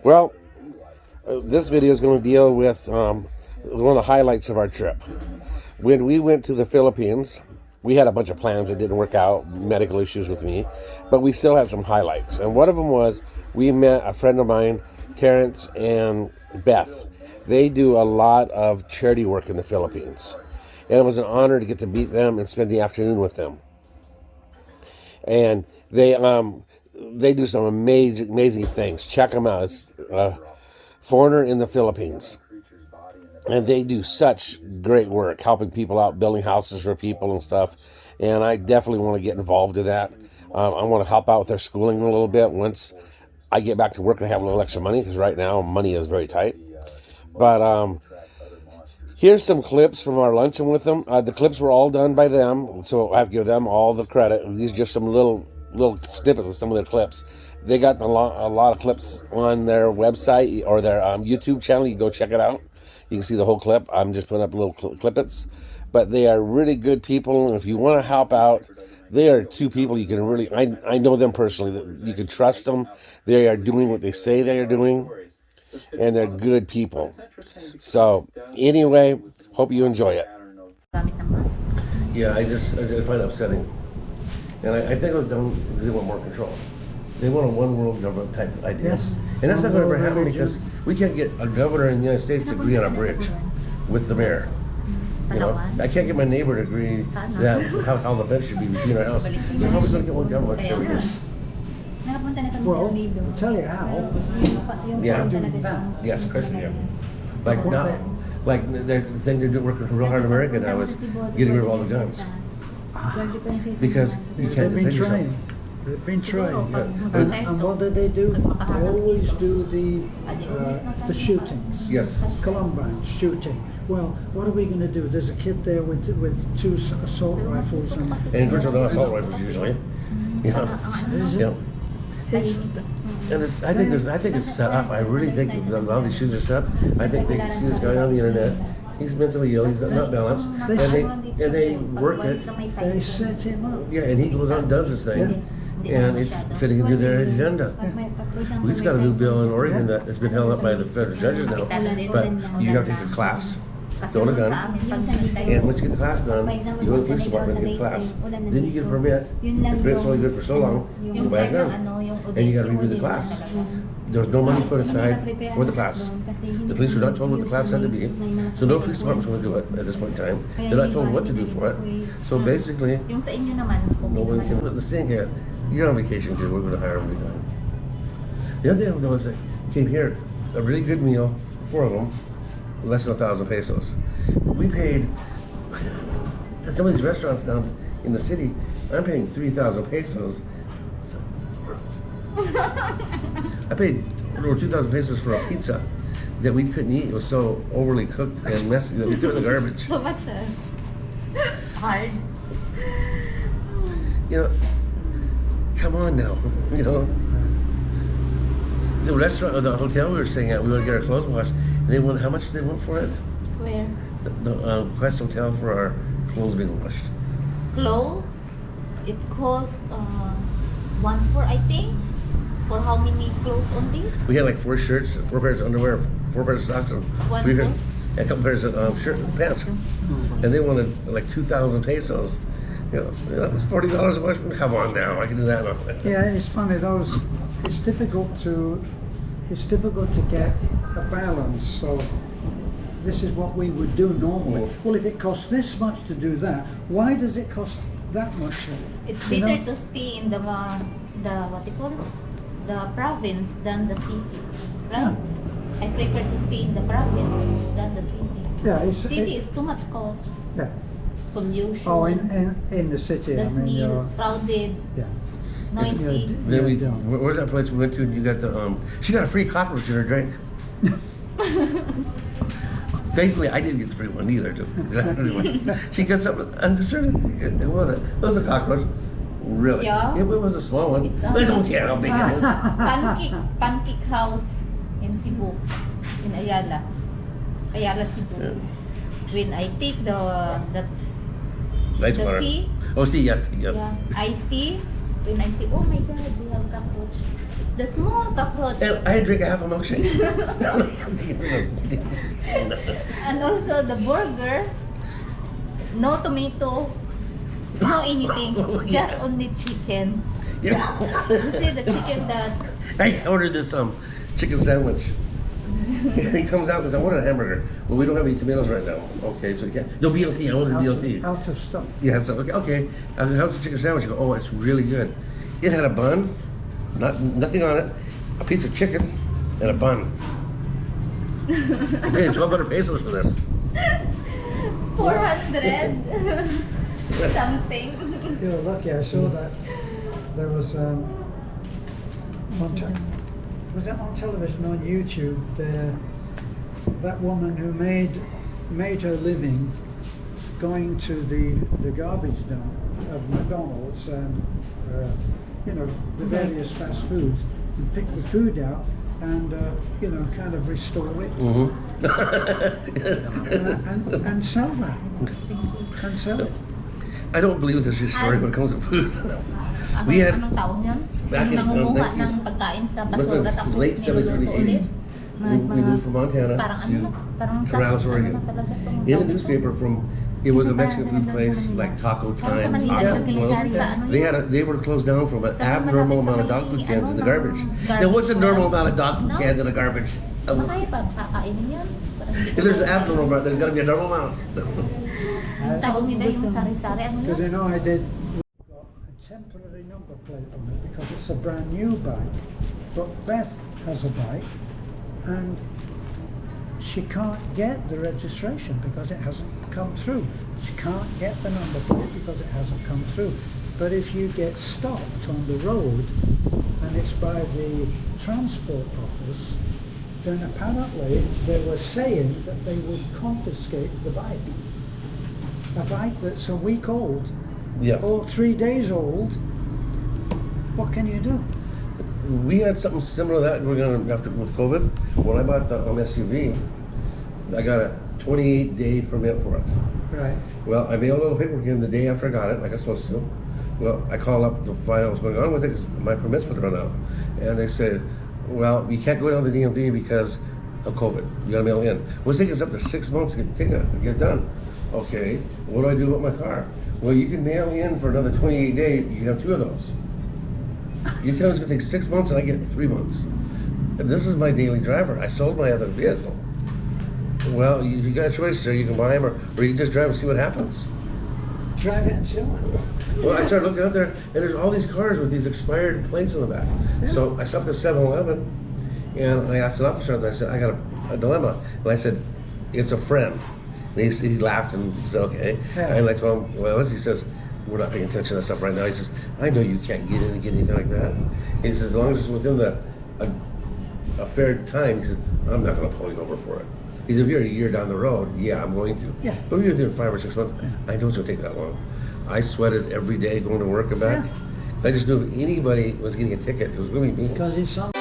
Well, this video is going to deal with one of the highlights of our trip. When we went to the Philippines, we had a bunch of plans that didn't work out, medical issues with me, but we still had some highlights. And one of them was we met a friend of mine, Terence and Beth. They do a lot of charity work in the Philippines. And it was an honor to get to meet them and spend the afternoon with them. And they do some amazing things. Check them out. It's Foreigner in the Philippines. And they do such great work, helping people out, building houses for people and stuff. And I definitely want to get involved in that. I want to help out with their schooling a little bit once I get back to work and have a little extra money, because right now money is very tight. But here's some clips from our luncheon with them. The clips were all done by them, so I have to give them all the credit. These are just some little snippets of some of their clips. They got a lot of clips on their website or their YouTube channel. You go check it out. You can see the whole clip. I'm just putting up little clippets. But they are really good people, and if you want to help out, they are two people you can really, I know them personally, you can trust them. They are doing what they say they are doing, and they're good people. So, anyway, hope you enjoy it. Yeah, I just find it upsetting. And I think it was done because they want more control. They want a one world government type idea. Yes. And that's not going to ever happen, because we can't get a governor in the United States to agree on a bridge with the mayor. You know, I can't get my neighbor to agree that how the fence should be between our house. So how are we going to get one government to do this? Well, I'll tell you how. Yeah. Yes, Christian, yeah. Like now, like the thing they're doing working real hard in America now is getting rid of all the guns. Because you can't defend yourself. They've been trained. And what do? They always do the shootings. Yes. Columbine shooting. Well, what are we going to do? There's a kid there with two assault rifles. And in terms of the assault rifles, usually, you know, I think it's set up. I really think a lot of these shootings are set up. I think they see this guy on the internet. He's mentally ill. He's not balanced, and they work it. They set him up. Yeah, and he goes on and does this thing. And it's fitting into their agenda. We just got a new bill in Oregon that has been held up by the federal judges now, but you have to take a class, own a gun, and once you get the class done, you go to the police department and get a class. Then you get a permit. The permit's only good for so long, you buy a gun, and you got to redo the class. There's no money put aside for the class. The police were not told what the class had to be, so no police department's going to do it at this point in time. They're not told what to do for it. So basically, no one can put the thing here. You're on vacation too, we're going to hire them to be done. The other thing I've noticed, I came here, a really good meal, 4 of them, less than 1,000 pesos. We paid, at some of these restaurants down in the city, I'm paying 3,000 pesos. I paid over 2,000 pesos for a pizza that we couldn't eat. It was so overly cooked and messy that we threw it in the garbage. So much hard. You know, come on now, you know. The restaurant or the hotel we were staying at, we want to get our clothes washed. And they want, how much do they want for it? Where? The Quest Hotel for our clothes being washed. Clothes? It cost 1 for, I think. For how many clothes only? We had like 4 shirts, 4 pairs of underwear, 4 pairs of socks, and 3 pairs, and a couple pairs of shirt and pants. And they wanted like 2,000 pesos. You know, it's $40 a wash. Come on now, I can do that. Yeah, it's funny. It's difficult to get a balance. So this is what we would do normally. Well, if it costs this much to do that, why does it cost that much? It's better to stay in the what you call it? The province than the city, right? Yeah. I prefer to stay in the province than the city. Yeah, city is too much cost. Yeah. Pollution. Oh, in the city. The smell, crowded. Yeah. Noisy. Then where's that place we went to? And you got the she got a free cockroach in her drink. Thankfully, I didn't get the free one either. She got something undiscernible. It was a cockroach. Really? Yeah. It was a small one. I don't care how big it is. Pancake house in Cebu, in Ayala, Cebu. Yeah. When I take the tea. Oh, tea, yes. Yeah, iced tea. When I say, oh my God, we have cockroach. The small cockroach. And I drink a half a milkshake. And also the burger, no tomato, no anything, just only chicken. You know, You see the chicken that I ordered this chicken sandwich. And he comes out and goes, I wanted a hamburger. Well, we don't have any tomatoes right now. Okay, so yeah, no BLT. I wanted BLT. Out of stock. Yeah, so okay. How's the chicken sandwich? You go, oh, it's really good. It had a bun, nothing on it, a piece of chicken, and a bun. I paid 1,200 pesos for this. 400 something. You're lucky. I saw that there was was that on television, on YouTube? That woman who made her living going to the garbage dump of McDonald's and you know, the various fast foods, and pick the food out and you know, kind of restore it and sell that and sell it. I don't believe this is story when it comes to food. We had Anong taon yun? back Yung in nangunguha 90s, ng pagkain sa must have basura been tapos late 70s, niluluto early ulit. 80s. We moved from Montana Parang ano na, to parang Corrales, Oregon. ano na talaga tong In the tawag ito? newspaper from, it was a Mexican food place like Taco Parang sa Time, Manila, Taco nagkilala Close. sa ano They yun? they were closed down from an Sa abnormal malapit sa amount of dog may, food cans in the ano, garbage. garbage Now, what's a normal well? amount of dog food No. cans in the garbage? Makaya pa kakainin yun? Parang hindi If ko there's an alam. abnormal amount, there's got to be a normal amount. Tawag nila yung sari-sari, ano Because yun? you know, I did got a temporary number plate on it because it's a brand new bike. But Beth has a bike and she can't get the registration because it hasn't come through. She can't get the number plate because it hasn't come through. But if you get stopped on the road and it's by the transport office, then apparently they were saying that they would confiscate the bike. A bike that's a week old Yeah. or 3 days old. What can you do? We had something similar to that going on after with COVID. When I bought the SUV, I got a 28-day permit for it. Right. Well, I mailed all the paperwork in the day after I got it, like I was supposed to. Well, I called up to find out what's going on with it because my permits would run out. And they said, well, you can't go down to the DMV because of COVID. You gotta mail it in. Well, it's taking us up to 6 months to get it done. Okay, what do I do with my car? Well, you can mail in for another 28 days. You can have 2 of those. You tell me it's gonna take 6 months and I get 3 months. And this is my daily driver. I sold my other vehicle. Well, you got a choice, sir. You can buy them or you can just drive and see what happens. Drive it and sell it. Well, I started looking out there, and there's all these cars with these expired plates on the back. Yeah. So I stopped at 7-Eleven, and I asked an officer out there, I said, I got a dilemma. And I said, it's a friend. And he laughed and said, okay. Yeah. And I told him, well, he says, we're not paying attention to that stuff right now. He says, I know you can't get in and get anything like that. He says, as long as it's within a fair time, he says, I'm not going to pull you over for it. He said, if you're a year down the road, yeah, I'm going to. Yeah. But if you're within 5 or 6 months, I know it's going to take that long. I sweated every day going to work and back. Yeah. I just knew if anybody was getting a ticket, it was going to be me. Because it's something.